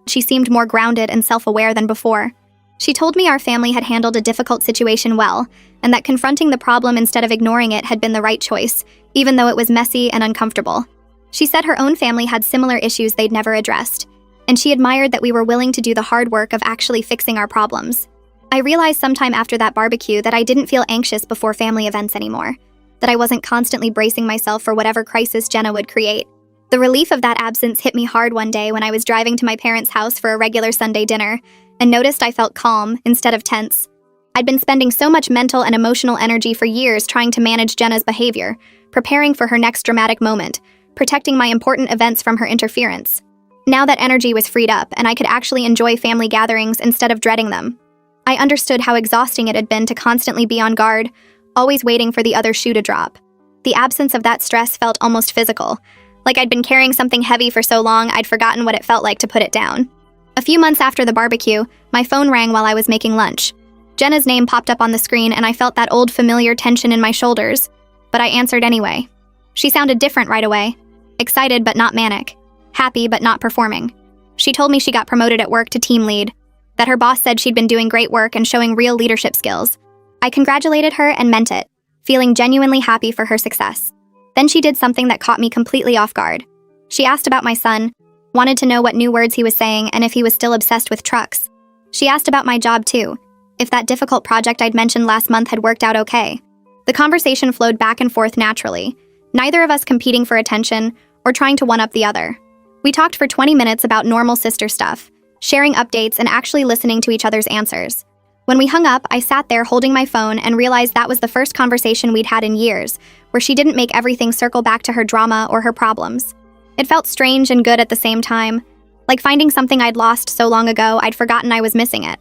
She seemed more grounded and self-aware than before. She told me our family had handled a difficult situation well, and that confronting the problem instead of ignoring it had been the right choice, even though it was messy and uncomfortable. She said her own family had similar issues they'd never addressed, and she admired that we were willing to do the hard work of actually fixing our problems. I realized sometime after that barbecue that I didn't feel anxious before family events anymore, that I wasn't constantly bracing myself for whatever crisis Jenna would create. The relief of that absence hit me hard one day when I was driving to my parents' house for a regular Sunday dinner, and noticed I felt calm instead of tense. I'd been spending so much mental and emotional energy for years trying to manage Jenna's behavior, preparing for her next dramatic moment, protecting my important events from her interference. Now that energy was freed up, and I could actually enjoy family gatherings instead of dreading them. I understood how exhausting it had been to constantly be on guard, always waiting for the other shoe to drop. The absence of that stress felt almost physical, like I'd been carrying something heavy for so long I'd forgotten what it felt like to put it down. A few months after the barbecue, my phone rang while I was making lunch. Jenna's name popped up on the screen and I felt that old familiar tension in my shoulders, but I answered anyway. She sounded different right away. Excited but not manic. Happy but not performing. She told me she got promoted at work to team lead, that her boss said she'd been doing great work and showing real leadership skills. I congratulated her and meant it, feeling genuinely happy for her success. Then she did something that caught me completely off guard. She asked about my son, wanted to know what new words he was saying and if he was still obsessed with trucks. She asked about my job too, if that difficult project I'd mentioned last month had worked out okay. The conversation flowed back and forth naturally, neither of us competing for attention or trying to one-up the other. We talked for 20 minutes about normal sister stuff, sharing updates and actually listening to each other's answers. When we hung up, I sat there holding my phone and realized that was the first conversation we'd had in years, where she didn't make everything circle back to her drama or her problems. It felt strange and good at the same time, like finding something I'd lost so long ago I'd forgotten I was missing it.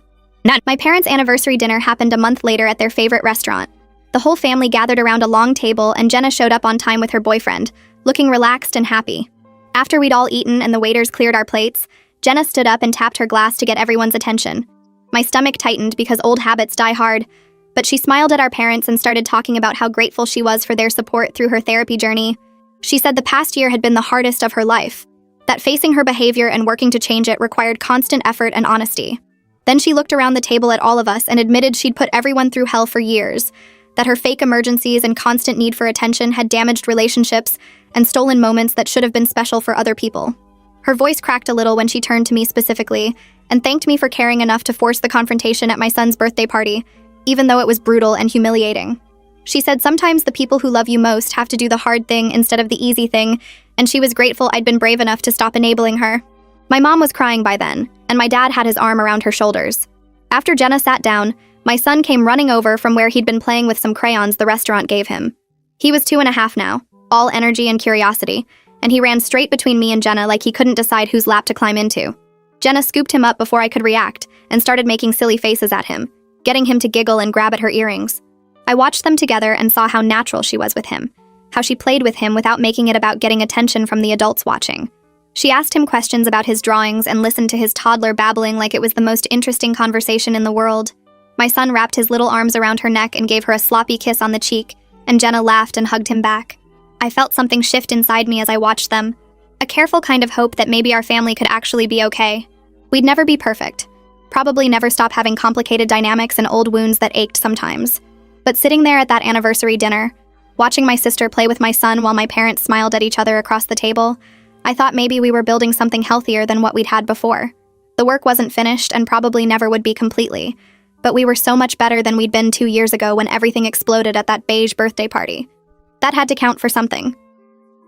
My parents' anniversary dinner happened a month later at their favorite restaurant. The whole family gathered around a long table and Jenna showed up on time with her boyfriend, looking relaxed and happy. After we'd all eaten and the waiters cleared our plates, Jenna stood up and tapped her glass to get everyone's attention. My stomach tightened because old habits die hard, but she smiled at our parents and started talking about how grateful she was for their support through her therapy journey. She said the past year had been the hardest of her life, that facing her behavior and working to change it required constant effort and honesty. Then she looked around the table at all of us and admitted she'd put everyone through hell for years, that her fake emergencies and constant need for attention had damaged relationships and stolen moments that should have been special for other people. Her voice cracked a little when she turned to me specifically and thanked me for caring enough to force the confrontation at my son's birthday party, even though it was brutal and humiliating. She said sometimes the people who love you most have to do the hard thing instead of the easy thing, and she was grateful I'd been brave enough to stop enabling her. My mom was crying by then, and my dad had his arm around her shoulders. After Jenna sat down, my son came running over from where he'd been playing with some crayons the restaurant gave him. He was 2.5 now, all energy and curiosity, and he ran straight between me and Jenna like he couldn't decide whose lap to climb into. Jenna scooped him up before I could react and started making silly faces at him, getting him to giggle and grab at her earrings. I watched them together and saw how natural she was with him, how she played with him without making it about getting attention from the adults watching. She asked him questions about his drawings and listened to his toddler babbling like it was the most interesting conversation in the world. My son wrapped his little arms around her neck and gave her a sloppy kiss on the cheek, and Jenna laughed and hugged him back. I felt something shift inside me as I watched them, a careful kind of hope that maybe our family could actually be okay. We'd never be perfect, probably never stop having complicated dynamics and old wounds that ached sometimes. But sitting there at that anniversary dinner, watching my sister play with my son while my parents smiled at each other across the table, I thought maybe we were building something healthier than what we'd had before. The work wasn't finished and probably never would be completely, but we were so much better than we'd been 2 years ago when everything exploded at that beige birthday party. That had to count for something.